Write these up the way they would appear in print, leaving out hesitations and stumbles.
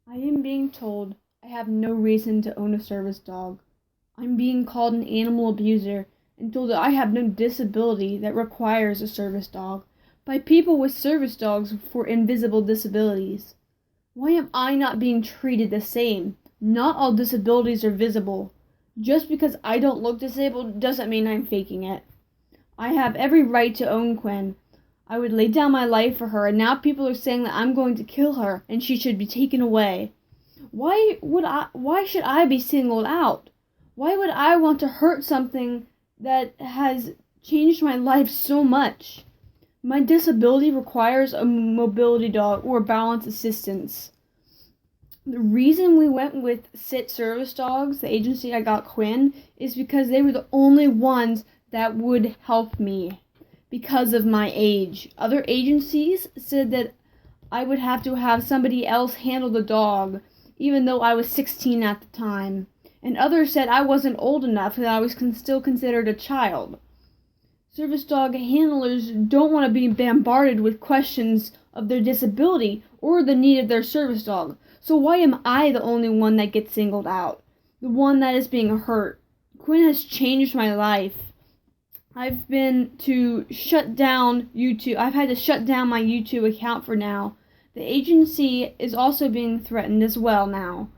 I am being told I have no reason to own a service dog. I'm being called an animal abuser and told that I have no disability that requires a service dog by people with service dogs for invisible disabilities. Why am I not being treated the same? Not all disabilities are visible. Just because I don't look disabled doesn't mean I'm faking it. I have every right to own Quinn. I would lay down my life for her, and now people are saying that I'm going to kill her and she should be taken away. Why should I be singled out? Why would I want to hurt something that has changed my life so much? My disability requires a mobility dog or balance assistance. The reason we went with Sit Service Dogs, the agency I got Quinn, is because they were the only ones that would help me because of my age. Other agencies said that I would have to have somebody else handle the dog, even though I was 16 at the time. And others said I wasn't old enough and I was still considered a child. Service dog handlers don't want to be bombarded with questions of their disability or the need of their service dog. So why am I the only one that gets singled out? The one that is being hurt? Quinn has changed my life. I've been to shut down YouTube. I've had to shut down my YouTube account for now. The agency is also being threatened as well now.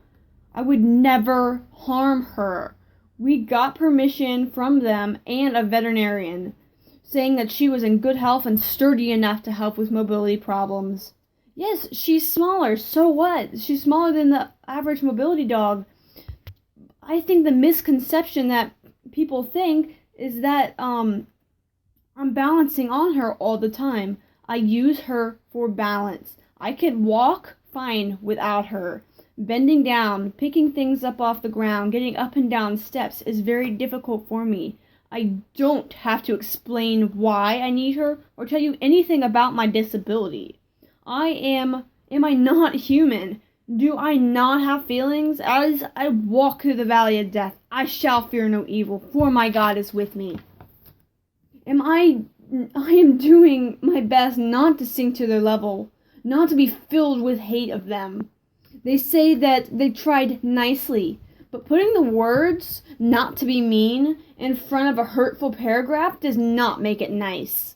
I would never harm her. We got permission from them and a veterinarian, saying that she was in good health and sturdy enough to help with mobility problems. Yes, she's smaller, so what? She's smaller than the average mobility dog. I think the misconception that people think is that I'm balancing on her all the time. I use her for balance. I could walk fine without her. Bending down, picking things up off the ground, getting up and down steps is very difficult for me. I don't have to explain why I need her or tell you anything about my disability. Am I not human? Do I not have feelings? As I walk through the valley of death, I shall fear no evil, for my God is with me. I am doing my best not to sink to their level, not to be filled with hate of them. They say that they tried nicely, but putting the words, not to be mean, in front of a hurtful paragraph does not make it nice.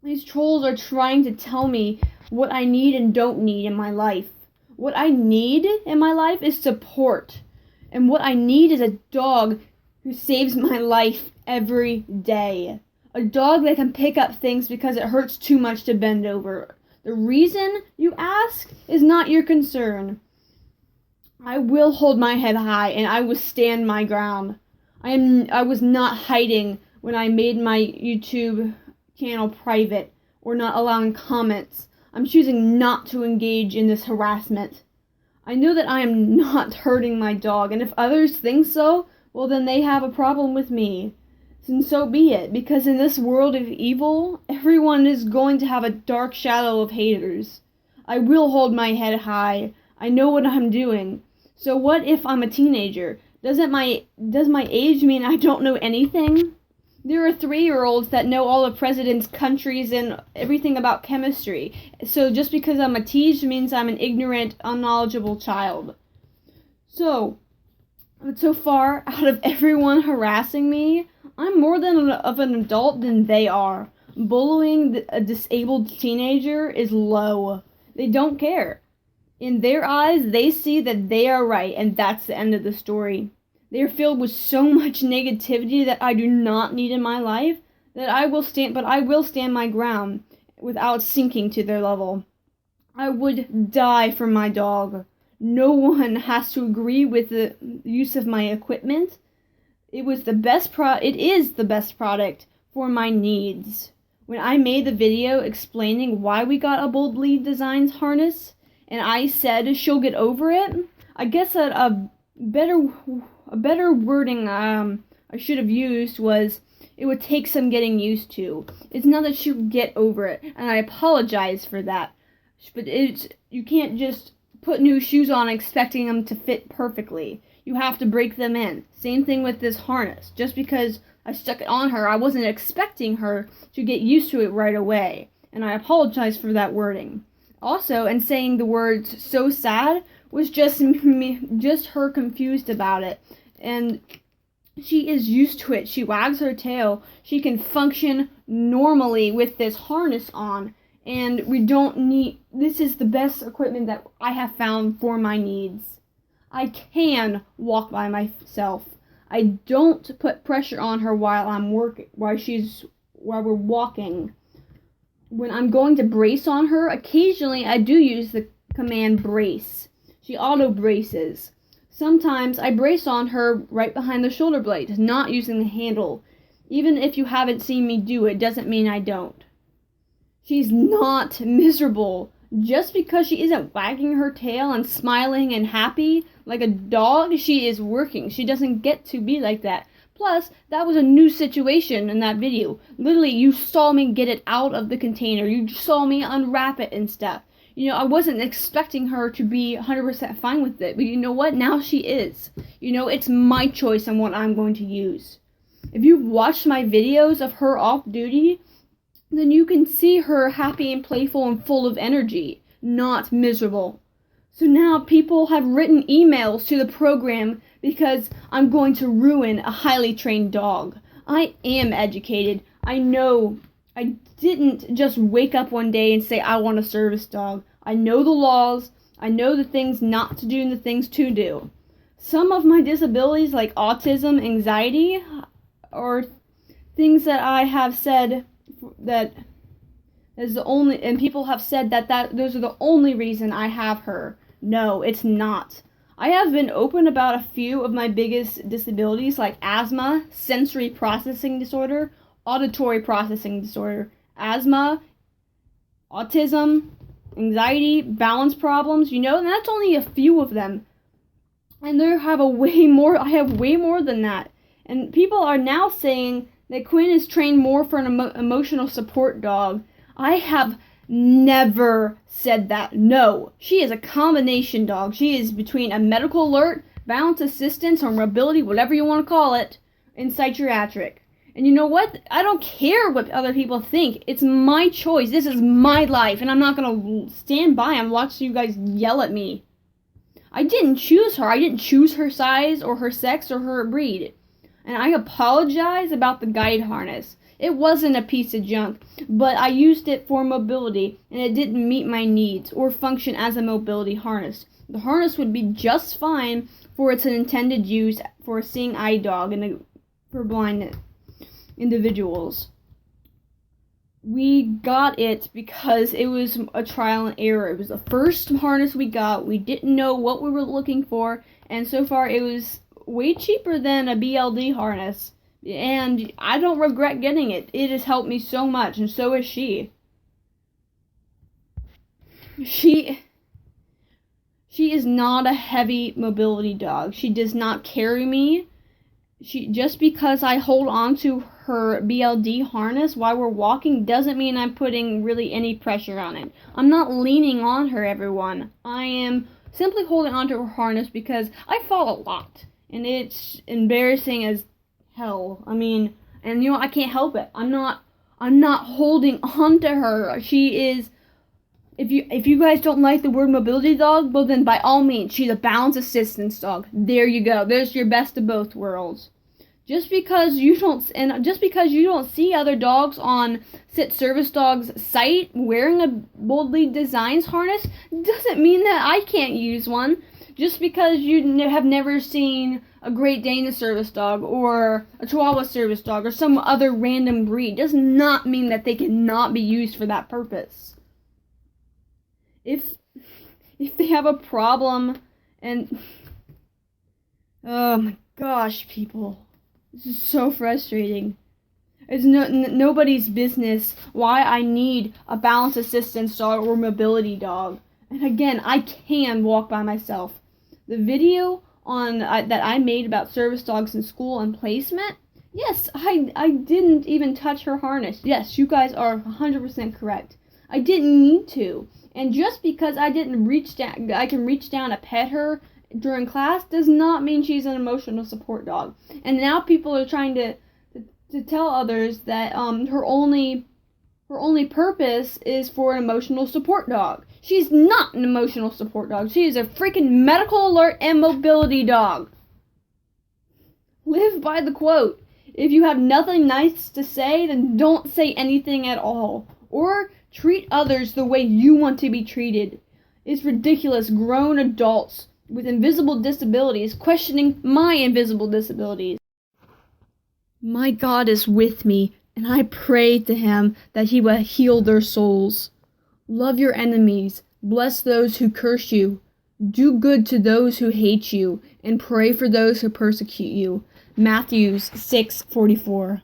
These trolls are trying to tell me what I need and don't need in my life. What I need in my life is support. And what I need is a dog who saves my life every day. A dog that can pick up things because it hurts too much to bend over. The reason, you ask, is not your concern. I will hold my head high and I will stand my ground. I was not hiding when I made my YouTube channel private or not allowing comments. I'm choosing not to engage in this harassment. I know that I am not hurting my dog, and if others think so, well then they have a problem with me. And so be it, because in this world of evil, everyone is going to have a dark shadow of haters. I will hold my head high. I know what I'm doing. So what if I'm a teenager? Does my age mean I don't know anything? There are 3-year-olds that know all the president's countries and everything about chemistry. So just because I'm a tease means I'm an ignorant, unknowledgeable child. So far, out of everyone harassing me, I'm more of an adult than they are. Bullying a disabled teenager is low. They don't care. In their eyes, they see that they are right, and that's the end of the story. They are filled with so much negativity that I do not need in my life, that I will stand my ground without sinking to their level. I would die for my dog. No one has to agree with the use of my equipment. It is the best product for my needs. When I made the video explaining why we got a Bold Lead Designs harness, and I said she'll get over it, I guess that a better wording I should have used was it would take some getting used to. It's not that she'll get over it, and I apologize for that. But you can't just put new shoes on expecting them to fit perfectly. You have to break them in. Same thing with this harness. Just because I stuck it on her, I wasn't expecting her to get used to it right away. And I apologize for that wording. Also, and saying the words "so sad" was just her confused about it. And she is used to it. She wags her tail. She can function normally with this harness on. And this is the best equipment that I have found for my needs. I can walk by myself. I don't put pressure on her while we're walking. When I'm going to brace on her, occasionally I do use the command brace. She auto braces. Sometimes I brace on her right behind the shoulder blade, not using the handle. Even if you haven't seen me do it, doesn't mean I don't. She's not miserable. Just because she isn't wagging her tail and smiling and happy like a dog, she is working. She doesn't get to be like that. Plus, that was a new situation in that video. Literally, you saw me get it out of the container. You saw me unwrap it and stuff. I wasn't expecting her to be 100% fine with it. But you know what? Now she is. It's my choice on what I'm going to use. If you've watched my videos of her off-duty, then you can see her happy and playful and full of energy, not miserable. So now people have written emails to the program because I'm going to ruin a highly trained dog. I am educated. I know. I didn't just wake up one day and say I want a service dog. I know the laws. I know the things not to do and the things to do. Some of my disabilities, like autism, anxiety, are things that I have said that is the only, and people have said that those are the only reason I have her. No, it's not. I have been open about a few of my biggest disabilities, like asthma, sensory processing disorder, auditory processing disorder, asthma, autism, anxiety, balance problems, and that's only a few of them. And I have way more than that. And people are now saying that Quinn is trained more for an emotional support dog. I have never said that. No, she is a combination dog. She is between a medical alert, balance assistance, or mobility, whatever you want to call it, and psychiatric. And you know what? I don't care what other people think. It's my choice. This is my life, and I'm not going to stand by and watch you guys yell at me. I didn't choose her. I didn't choose her size or her sex or her breed. And I apologize about the guide harness. It wasn't a piece of junk, but I used it for mobility, and it didn't meet my needs or function as a mobility harness. The harness would be just fine for its intended use for a seeing eye dog and for blind individuals. We got it because it was a trial and error. It was the first harness we got. We didn't know what we were looking for, and so far it was way cheaper than a BLD harness. And I don't regret getting it. It has helped me so much, and so has she. She is not a heavy mobility dog. She does not carry me. Just because I hold on to her BLD harness while we're walking doesn't mean I'm putting really any pressure on it. I'm not leaning on her, everyone. I am simply holding on to her harness because I fall a lot. And it's embarrassing as hell. And I can't help it. I'm not holding on to her. She is, if you guys don't like the word mobility dog, well then by all means, she's a balance assistance dog. There you go. There's your best of both worlds. Just because you don't see other dogs on Sit Service Dog's site wearing a boldly designed harness doesn't mean that I can't use one. Just because you have never seen a Great Dane service dog or a Chihuahua service dog or some other random breed does not mean that they cannot be used for that purpose. If they have a problem and... Oh my gosh, people. This is so frustrating. It's nobody's business why I need a balance assistance dog or mobility dog. And again, I can walk by myself. The video that I made about service dogs in school and placement, yes, I didn't even touch her harness. Yes, you guys are 100% correct. I didn't need to. And just because I can reach down to pet her during class does not mean she's an emotional support dog. And now people are trying to tell others that her only Her only purpose is for an emotional support dog. She's not an emotional support dog. She is a freaking medical alert and mobility dog. Live by the quote. If you have nothing nice to say, then don't say anything at all. Or treat others the way you want to be treated. It's ridiculous grown adults with invisible disabilities questioning my invisible disabilities. My God is with me, and I pray to him that he will heal their souls. Love your enemies, bless those who curse you, do good to those who hate you, and pray for those who persecute you. Matthew 6:44.